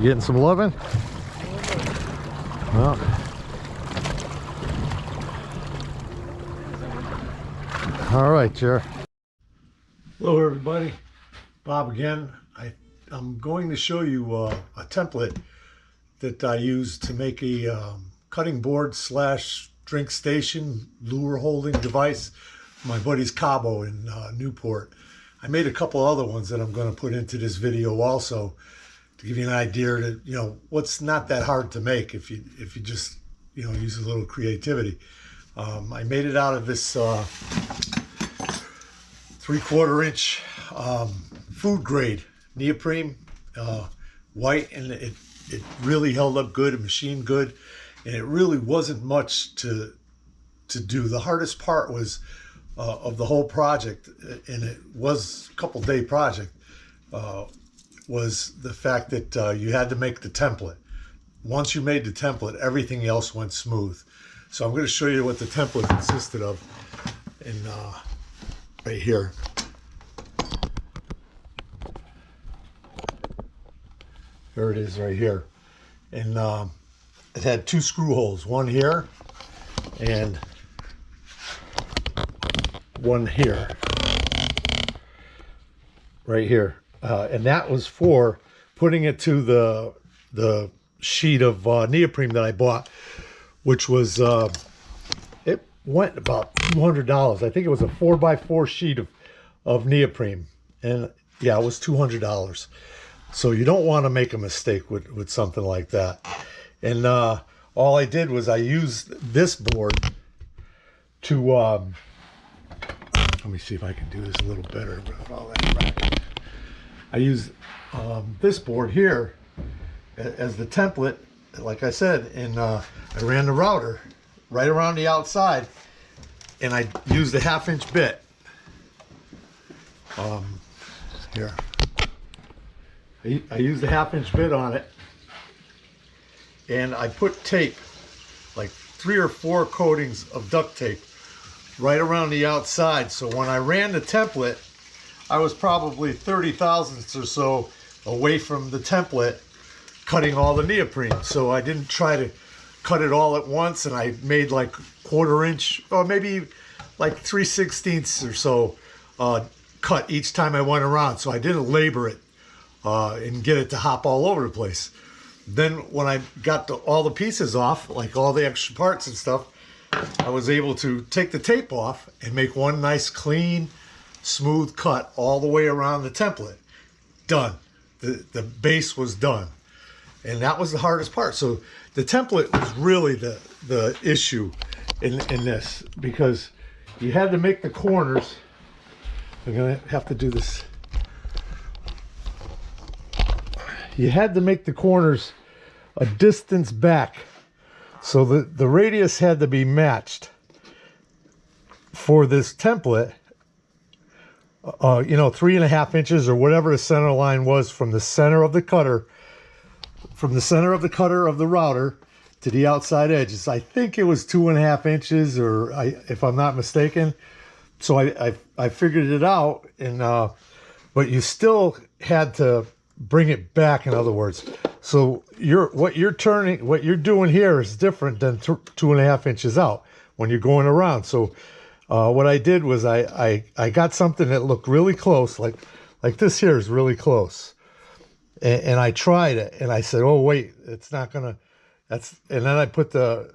You getting some loving? Well, all right, Jer. Hello, everybody. Bob again. I'm going to show you a template that I use to make a cutting board slash drink station lure holding device. My buddy's Cabo in Newport. I made a couple other ones that I'm going to put into this video also to give you an idea that, you know, what's not that hard to make if you just, you know, use a little creativity. I made it out of this 3/4 inch food grade neoprene, white, and it really held up good and machined good, and it really wasn't much to do. The hardest part was of the whole project, and it was a couple-day project, was the fact that you had to make the template. Once you made the template, everything else went smooth. So I'm going to show you what the template consisted of in right here. There it is right here. And it had 2 screw holes, one here and one here, right here. And that was for putting it to the sheet of neoprene that I bought, which was, it went about $200. I think it was a 4x4 sheet of neoprene. And yeah, it was $200. So you don't want to make a mistake with something like that. And all I did was I used this board to, let me see if I can do this a little better without all that racket. I used this board here as the template, like I said, and I ran the router right around the outside, and I used a 1/2 inch bit. Here. I used a 1/2 inch bit on it, and I put tape, like 3 or 4 coatings of duct tape right around the outside. So when I ran the template, I was probably 30 thousandths or so away from the template, cutting all the neoprene. So I didn't try to cut it all at once, and I made like 1/4 inch or maybe like 3/16 or so cut each time I went around. So I didn't labor it and get it to hop all over the place. Then when I got all the pieces off, like all the extra parts and stuff, I was able to take the tape off and make one nice clean smooth cut all the way around the template. Done. The base was done, and that was the hardest part. So the template was really the issue in this, because you had to make the corners. I'm gonna have to do this. You had to make the corners a distance back, so the radius had to be matched for this template. You know, 3.5 inches or whatever the center line was from the center of the cutter, of the router to the outside edges. I think it was 2.5 inches, or if I'm not mistaken. So I figured it out, and but you still had to bring it back, in other words. So what you're doing here is different than 2.5 inches out when you're going around. So what I did was I got something that looked really close, like this here is really close, and I tried it, and I said, oh wait, it's not gonna, and then I put the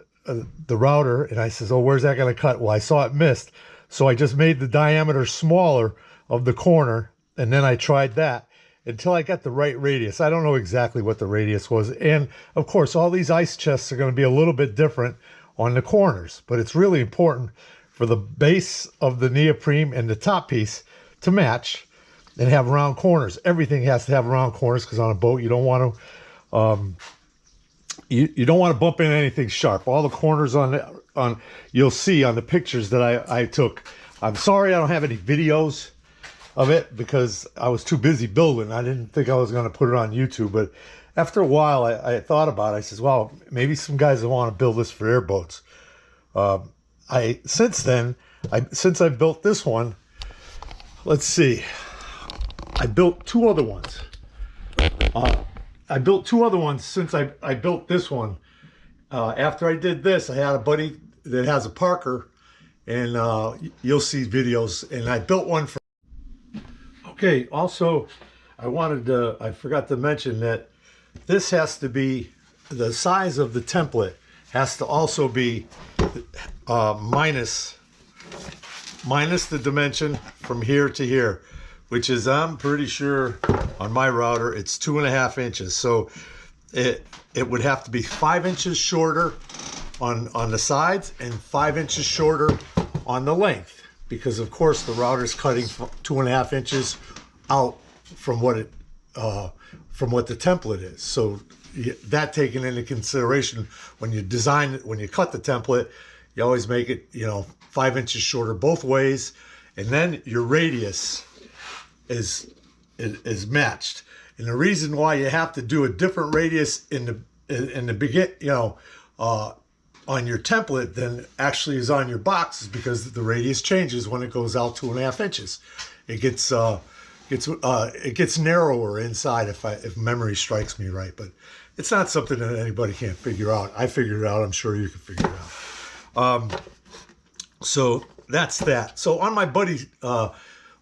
router, and I says, oh, where's that gonna cut? Well, I saw it missed, so I just made the diameter smaller of the corner, and then I tried that until I got the right radius. I don't know exactly what the radius was, and of course all these ice chests are going to be a little bit different on the corners, but it's really important for the base of the neoprene and the top piece to match and have round corners. Everything has to have round corners, because on a boat you don't want to you don't want to bump into anything sharp. All the corners on you'll see on the pictures that I took. I'm sorry I don't have any videos of it because I was too busy building. I didn't think I was going to put it on YouTube, but after a while I thought about it. I says, well, maybe some guys will want to build this for airboats. Since I built this one, let's see, I built 2 other ones. I built two other ones since I built this one. After I did this, I had a buddy that has a Parker, and you'll see videos. And I built one for. Okay, also, I forgot to mention that this has to be, the size of the template has to also be minus the dimension from here to here, which is, I'm pretty sure on my router, it's 2.5 inches. So it would have to be 5 inches shorter on the sides and 5 inches shorter on the length, because of course the router is cutting 2.5 inches out from what the template is. So that taken into consideration when you when you cut the template, you always make it 5 inches shorter both ways, and then your radius is matched. And the reason why you have to do a different radius in the on your template than actually is on your box is because the radius changes when it goes out 2.5 inches. It gets narrower inside if memory strikes me right, but it's not something that anybody can't figure out. I figured it out. I'm sure you can figure it out. So that's that. So on my buddy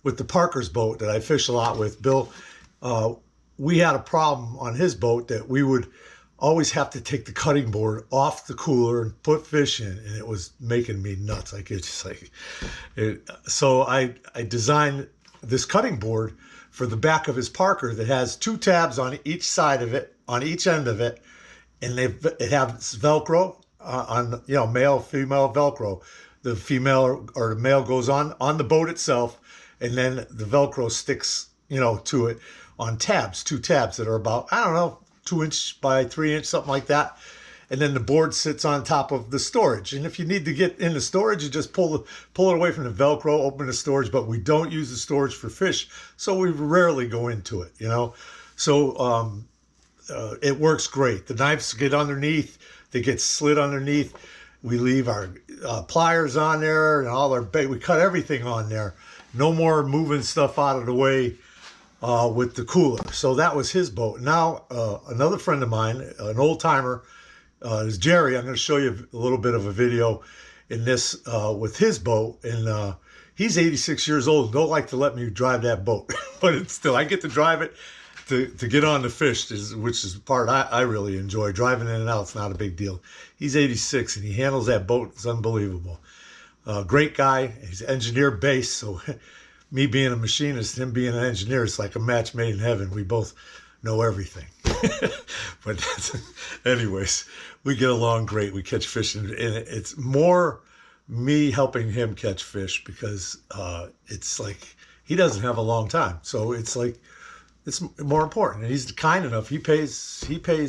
with the Parker's boat that I fish a lot with, Bill, we had a problem on his boat that we would always have to take the cutting board off the cooler and put fish in, and it was making me nuts. So I designed this cutting board for the back of his Parker that has 2 tabs on each side of it, on each end of it, and it has Velcro on male, female Velcro. The female or the male goes on the boat itself, and then the Velcro sticks to it on tabs, 2 tabs that are about, I don't know, 2 inch by 3 inch, something like that. And then the board sits on top of the storage. And if you need to get in the storage, you just pull it away from the Velcro, open the storage. But we don't use the storage for fish, so we rarely go into it, So it works great. The knives get underneath, they get slid underneath. We leave our pliers on there and all our bait. We cut everything on there. No more moving stuff out of the way with the cooler. So that was his boat. Now, another friend of mine, an old timer, is Jerry. I'm going to show you a little bit of a video in this with his boat. And he's 86 years old and don't like to let me drive that boat. But it's still, I get to drive it to get on the fish, which is the part I really enjoy. Driving in and out, it's not a big deal. He's 86 and he handles that boat. It's unbelievable. Great guy. He's engineer based, so me being a machinist, him being an engineer, it's like a match made in heaven. We both know everything. But anyways, we get along great. We catch fish, and it's more me helping him catch fish because it's like he doesn't have a long time, so it's like it's more important. And he's kind enough. He pays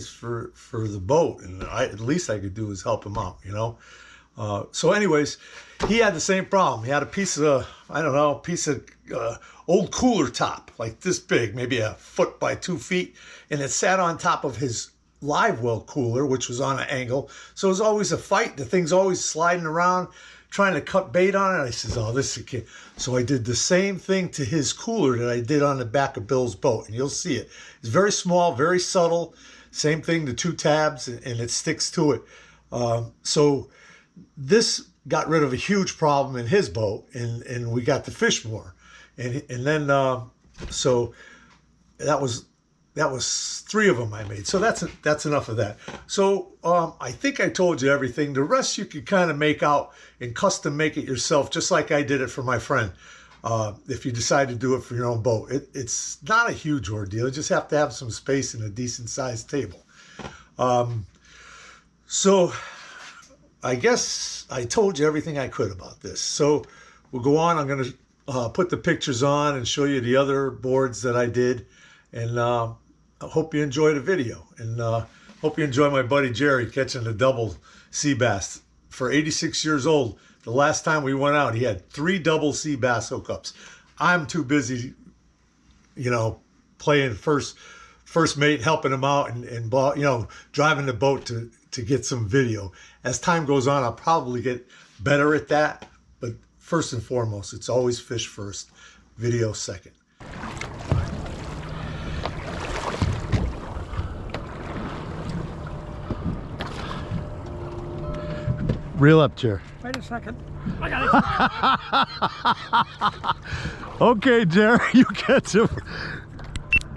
for the boat, and at least I could do is help him out, So anyways, he had the same problem. He had a piece of, old cooler top, like this big, maybe 1 foot by 2 feet. And it sat on top of his live well cooler, which was on an angle. So it was always a fight. The thing's always sliding around, trying to cut bait on it. I says, oh, this is a kid. So I did the same thing to his cooler that I did on the back of Bill's boat. And you'll see it. It's very small, very subtle. Same thing, the 2 tabs, and it sticks to it. So this got rid of a huge problem in his boat, and we got to fish more. And then so that was 3 of them I made. So that's enough of that. So I think I told you everything. The rest you could kind of make out and custom make it yourself, just like I did it for my friend. If you decide to do it for your own boat, it's not a huge ordeal. You just have to have some space and a decent sized table. So I guess I told you everything I could about this. So we'll go on. I'm going to put the pictures on and show you the other boards that I did. And I hope you enjoy the video. And hope you enjoy my buddy Jerry catching the double sea bass. For 86 years old, the last time we went out, he had 3 double sea bass hookups. I'm too busy, playing first mate, helping him out, and driving the boat to get some video. As time goes on, I'll probably get better at that. But first and foremost, it's always fish first, video second. Reel up, Jerry. Wait a second. I got it. Okay, Jerry, you catch him.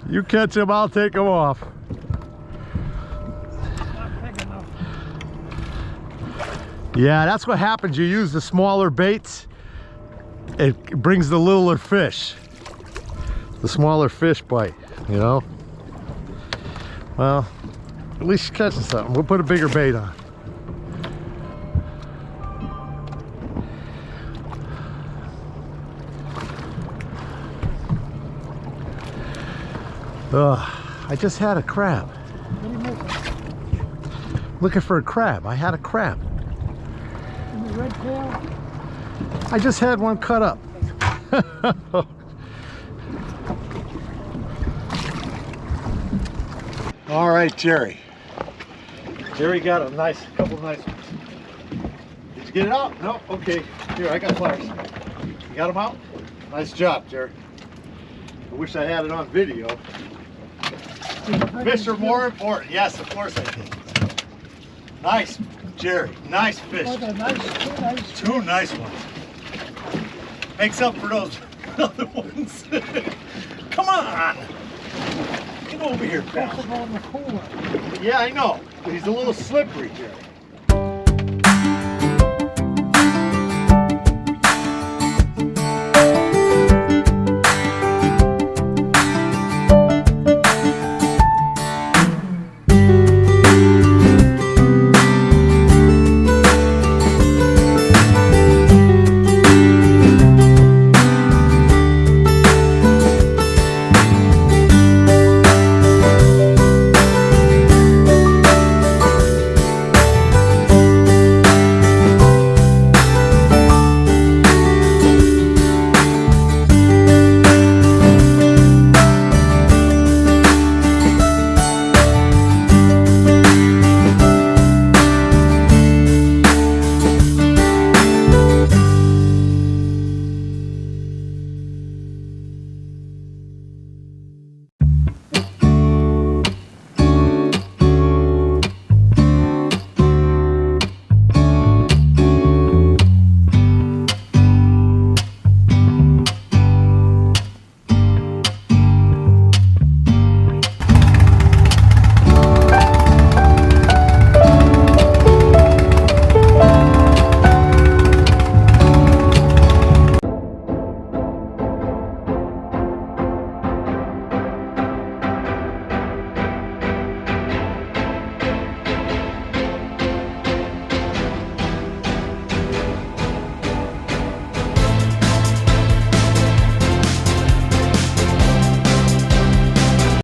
You catch him, I'll take him off. Not big enough. Yeah, that's what happens. You use the smaller baits, it brings the littler fish. The smaller fish bite, you know? Well, at least you're catching something. We'll put a bigger bait on. I just had a crab. Looking for a crab. I had a crab. In the red tail? I just had one cut up. All right, Jerry. Jerry got a couple nice ones. Did you get it out? No? Okay. Here, I got pliers. You got them out? Nice job, Jerry. I wish I had it on video. Fish are more important. Yes, of course I did. Nice, Jerry. Nice fish. Two nice ones. Makes up for those other ones. Come on. Get over here, pal. On the cooler. Yeah, I know. But he's a little slippery, Jerry.